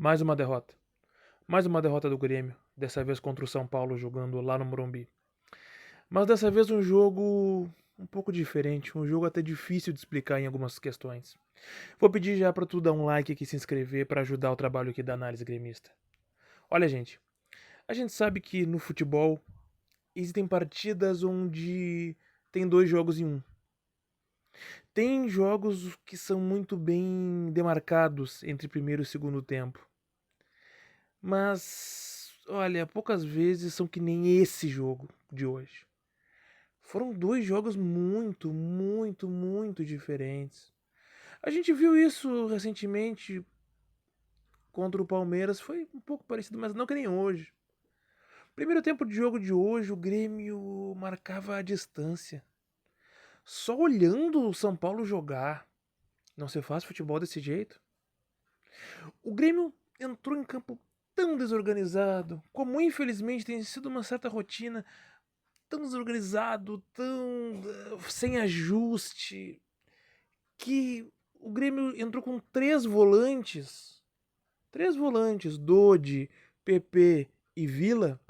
Mais uma derrota. Mais uma derrota do Grêmio. Dessa vez contra o São Paulo jogando lá no Morumbi. Mas dessa vez um jogo um pouco diferente. Um jogo até difícil de explicar em algumas questões. Vou pedir já para tu dar um like aqui e se inscrever para ajudar o trabalho aqui da análise gremista. Olha, gente. A gente sabe que no futebol existem partidas onde tem dois jogos em um. Tem jogos que são muito bem demarcados entre primeiro e segundo tempo. Mas, olha, poucas vezes são que nem esse jogo de hoje. Foram dois jogos muito diferentes. A gente viu isso recentemente contra o Palmeiras, foi um pouco parecido, mas não que nem hoje. Primeiro tempo de jogo de hoje, o Grêmio marcava a distância. Só olhando o São Paulo jogar. Não se faz futebol desse jeito. O Grêmio entrou em campo tão desorganizado, como infelizmente tem sido uma certa rotina, tão desorganizado, tão sem ajuste, que o Grêmio entrou com três volantes, Dodi, PP e Vila,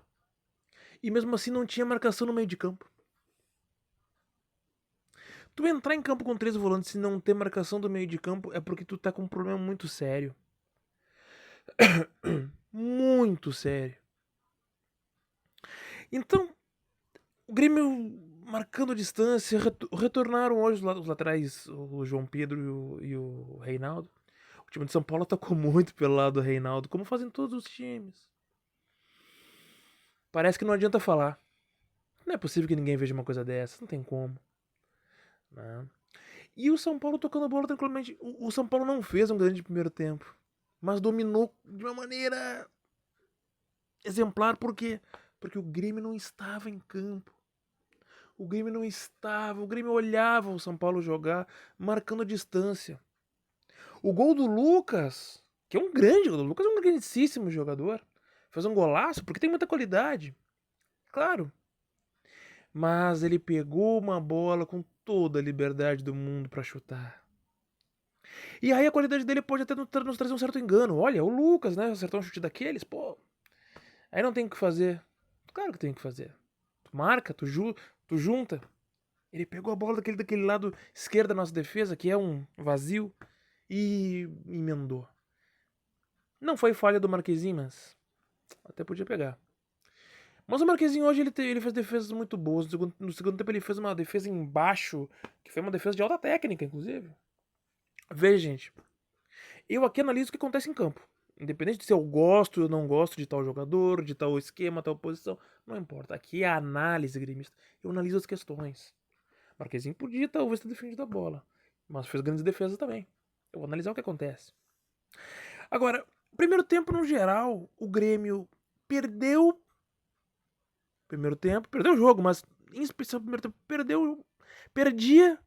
e mesmo assim não tinha marcação no meio de campo. Tu entrar em campo com três volantes e não ter marcação do meio de campo é porque tu tá com um problema muito sério. Muito sério. Então, o Grêmio marcando distância, retornaram hoje os laterais, o João Pedro e o Reinaldo. O time de São Paulo atacou muito pelo lado do Reinaldo, como fazem todos os times. Parece que não adianta falar. Não é possível que ninguém veja uma coisa dessa, não tem como. Né? E o São Paulo tocando a bola tranquilamente. O São Paulo não fez um grande primeiro tempo, mas dominou de uma maneira exemplar. Por quê? Porque o Grêmio não estava em campo. O Grêmio olhava o São Paulo jogar, marcando a distância. O gol do Lucas, que é um grande gol, o Lucas é um grandíssimo jogador, fez um golaço porque tem muita qualidade, claro. Mas ele pegou uma bola com toda a liberdade do mundo para chutar. E aí a qualidade dele pode até nos trazer um certo engano. Olha, o Lucas, né, acertar um chute daqueles, pô. Aí não tem o que fazer. Claro que tem o que fazer. Tu marca, tu junta. Ele pegou a bola daquele lado esquerdo da nossa defesa, que é um vazio, e emendou. Não foi falha do Marquezinho, mas até podia pegar. Mas o Marquezinho hoje ele fez defesas muito boas. No segundo tempo ele fez uma defesa embaixo, que foi uma defesa de alta técnica, inclusive. Veja, gente, eu aqui analiso o que acontece em campo. Independente de se eu gosto ou não gosto de tal jogador, de tal esquema, tal posição, não importa. Aqui é a análise gremista. Eu analiso as questões. Marquezinho podia talvez ter defendido a bola, mas fez grandes defesas também. Eu vou analisar o que acontece. Agora, primeiro tempo no geral, o Grêmio perdeu. Primeiro tempo, perdeu o jogo, mas em especial primeiro tempo, perdia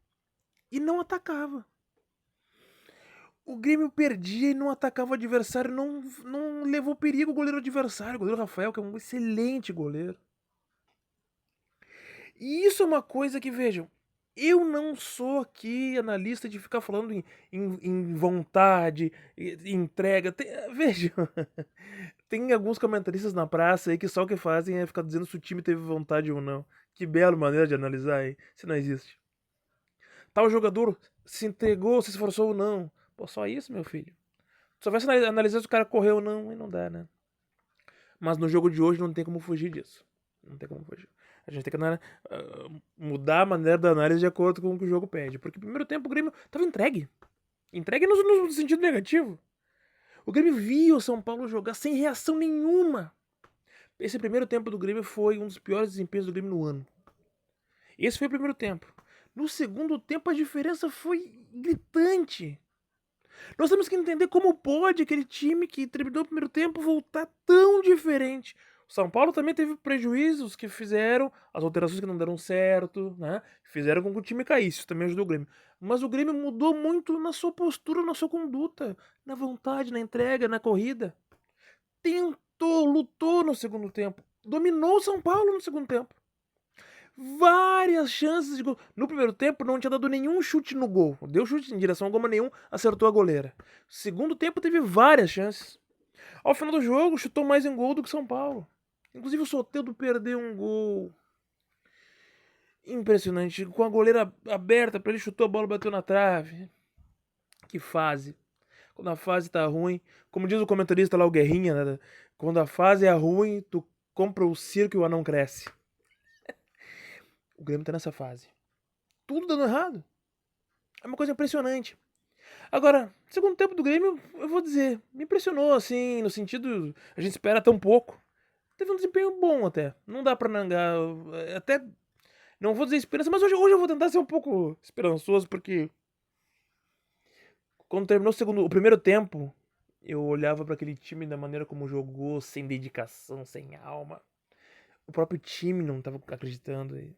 e não atacava. O Grêmio perdia e não atacava o adversário, não levou perigo o goleiro adversário, o goleiro Rafael, que é um excelente goleiro. E isso é uma coisa que, vejam, eu não sou aqui analista de ficar falando em vontade, em entrega. Vejam, tem alguns comentaristas na praça aí que só o que fazem é ficar dizendo se o time teve vontade ou não. Que bela maneira de analisar aí, se não existe. Tal jogador se entregou, se esforçou ou não. Pô, só isso, meu filho. Só vai analisar se o cara correu ou não, e não dá, né? Mas no jogo de hoje não tem como fugir disso. Não tem como fugir. A gente tem que mudar a maneira da análise de acordo com o que o jogo pede. Porque no primeiro tempo o Grêmio tava entregue. Entregue no sentido negativo. O Grêmio via o São Paulo jogar sem reação nenhuma. Esse primeiro tempo do Grêmio foi um dos piores desempenhos do Grêmio no ano. Esse foi o primeiro tempo. No segundo tempo a diferença foi gritante. Nós temos que entender como pode aquele time que terminou o primeiro tempo voltar tão diferente. O São Paulo também teve prejuízos que fizeram, as alterações que não deram certo, né? Fizeram com que o time caísse, isso também ajudou o Grêmio. Mas o Grêmio mudou muito na sua postura, na sua conduta, na vontade, na entrega, na corrida. Tentou, lutou no segundo tempo. Dominou o São Paulo no segundo tempo. Várias chances de gol. No primeiro tempo não tinha dado nenhum chute no gol. Deu chute em direção a gol, mas nenhum acertou a goleira. Segundo tempo teve várias chances. Ao final do jogo, chutou mais em gol do que São Paulo. Inclusive o Soteldo perdeu um gol impressionante. Com a goleira aberta pra ele, chutou a bola, bateu na trave. Que fase. Quando a fase tá ruim, como diz o comentarista lá, o Guerrinha, né? Quando a fase é ruim, tu compra o circo e o anão cresce. O Grêmio tá nessa fase. Tudo dando errado. É uma coisa impressionante. Agora, segundo tempo do Grêmio, eu vou dizer, me impressionou, assim, no sentido, a gente espera tão pouco. Teve um desempenho bom até. Não dá pra negar. Até. Não vou dizer esperança, mas hoje eu vou tentar ser um pouco esperançoso, porque. Quando terminou o primeiro tempo, eu olhava pra aquele time da maneira como jogou, sem dedicação, sem alma. O próprio time não tava acreditando. Eu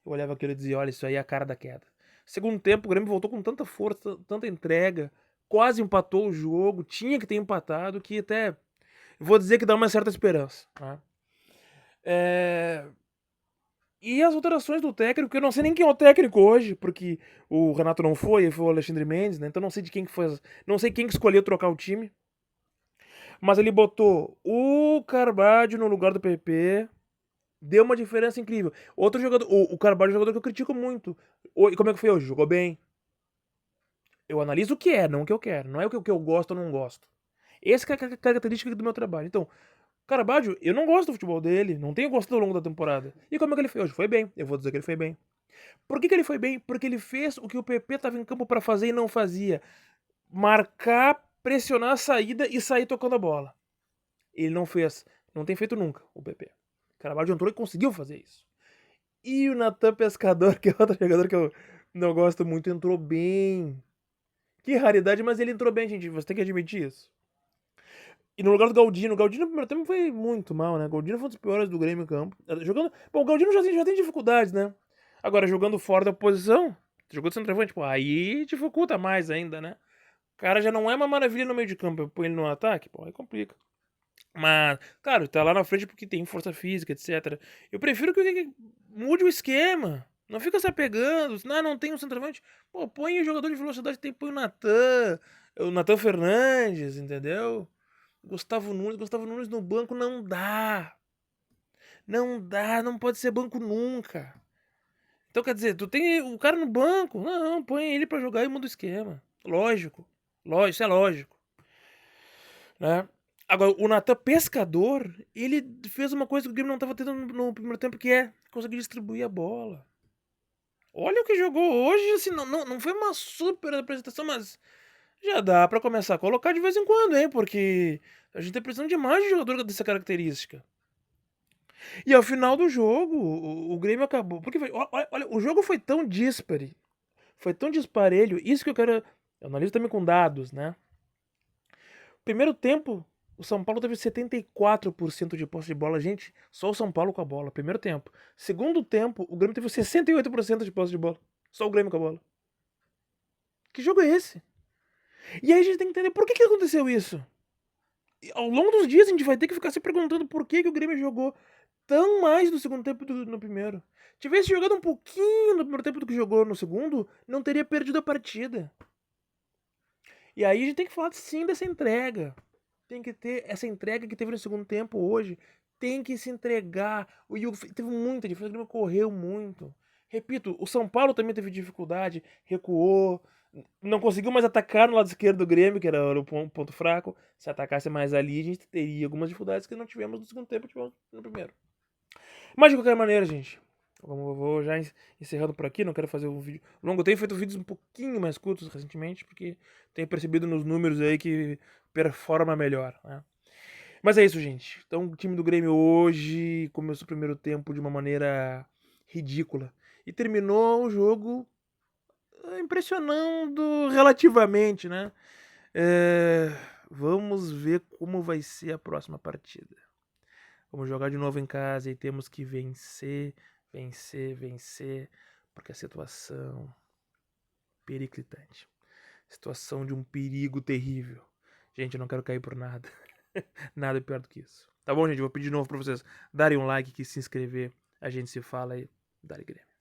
olhava aquilo e dizia: olha, isso aí é a cara da queda. Segundo tempo, o Grêmio voltou com tanta força, tanta entrega, quase empatou o jogo, tinha que ter empatado, que até. Vou dizer que dá uma certa esperança. Tá? E as alterações do técnico, eu não sei nem quem é o técnico hoje, porque o Renato não foi o Alexandre Mendes, né? Então não sei de quem que foi, não sei quem que escolheu trocar o time. Mas ele botou o Carvalho no lugar do PP, deu uma diferença incrível. Outro jogador, o Carvalho é um jogador que eu critico muito. E como é que foi hoje? Jogou bem. Eu analiso o que é, não o que eu quero. Não é o que eu gosto ou não gosto. Essa é a característica do meu trabalho. Então, Carvalho, eu não gosto do futebol dele, não tenho gostado ao longo da temporada. E como é que ele fez hoje? Foi bem, eu vou dizer que ele foi bem. Por que ele foi bem? Porque ele fez o que o PP estava em campo para fazer e não fazia. Marcar, pressionar a saída e sair tocando a bola. Ele não fez, não tem feito nunca, o PP. Carvalho entrou e conseguiu fazer isso. E o Natan Pescador, que é outro jogador que eu não gosto muito, entrou bem. Que raridade, mas ele entrou bem, gente. Você tem que admitir isso. E no lugar do Galdino. O Galdino no primeiro tempo foi muito mal, né? O Galdino foi um dos piores do Grêmio em campo. Jogando. Bom, o Galdino já tem dificuldades, né? Agora, jogando fora da posição, jogou de centroavante, pô, aí dificulta mais ainda, né? O cara já não é uma maravilha no meio de campo. Põe ele no ataque, pô, aí complica. Mas, claro, tá lá na frente porque tem força física, etc. Eu prefiro que mude o esquema. Não fica se apegando. Não tem um centroavante. Pô, põe o jogador de velocidade, põe o Natan Fernandes, entendeu? Gustavo Nunes no banco não dá. Não dá, não pode ser banco nunca. Então quer dizer, tu tem o cara no banco, não, põe ele pra jogar e muda o esquema. Lógico. Lógico, isso é lógico. Né? Agora, o Natan Pescador, ele fez uma coisa que o Grêmio não tava tendo no primeiro tempo, que é conseguir distribuir a bola. Olha o que jogou hoje, assim, não foi uma super apresentação, mas já dá pra começar a colocar de vez em quando, hein? Porque a gente tá precisando de mais de jogador dessa característica. E ao final do jogo, o Grêmio acabou. Porque olha, o jogo foi tão díspare, foi tão disparelho. Isso que eu quero. Eu analiso também com dados, né? Primeiro tempo, o São Paulo teve 74% de posse de bola. Gente, só o São Paulo com a bola. Primeiro tempo. Segundo tempo, o Grêmio teve 68% de posse de bola. Só o Grêmio com a bola. Que jogo é esse? E aí a gente tem que entender por que aconteceu isso. E ao longo dos dias a gente vai ter que ficar se perguntando por que o Grêmio jogou tão mais no segundo tempo do que no primeiro. Tivesse jogado um pouquinho no primeiro tempo do que jogou no segundo, não teria perdido a partida. E aí a gente tem que falar sim dessa entrega. Tem que ter essa entrega que teve no segundo tempo hoje. Tem que se entregar. O Hugo teve muita dificuldade, o Grêmio correu muito. Repito, o São Paulo também teve dificuldade, recuou, não conseguiu mais atacar no lado esquerdo do Grêmio, que era o ponto fraco. Se atacasse mais ali, a gente teria algumas dificuldades que não tivemos no segundo tempo, tivemos no primeiro. Mas de qualquer maneira, gente, eu vou já encerrando por aqui, não quero fazer um vídeo longo. Eu tenho feito vídeos um pouquinho mais curtos recentemente, porque tenho percebido nos números aí que performa melhor, né? Mas é isso, gente. Então o time do Grêmio hoje começou o primeiro tempo de uma maneira ridícula. E terminou o jogo impressionando relativamente, né? É, vamos ver como vai ser a próxima partida. Vamos jogar de novo em casa e temos que vencer, vencer, vencer, porque a situação periclitante. Situação de um perigo terrível. Gente, eu não quero cair por nada. Nada pior do que isso. Tá bom, gente? Vou pedir de novo pra vocês darem um like, que se inscrever. A gente se fala aí. Dale Grêmio.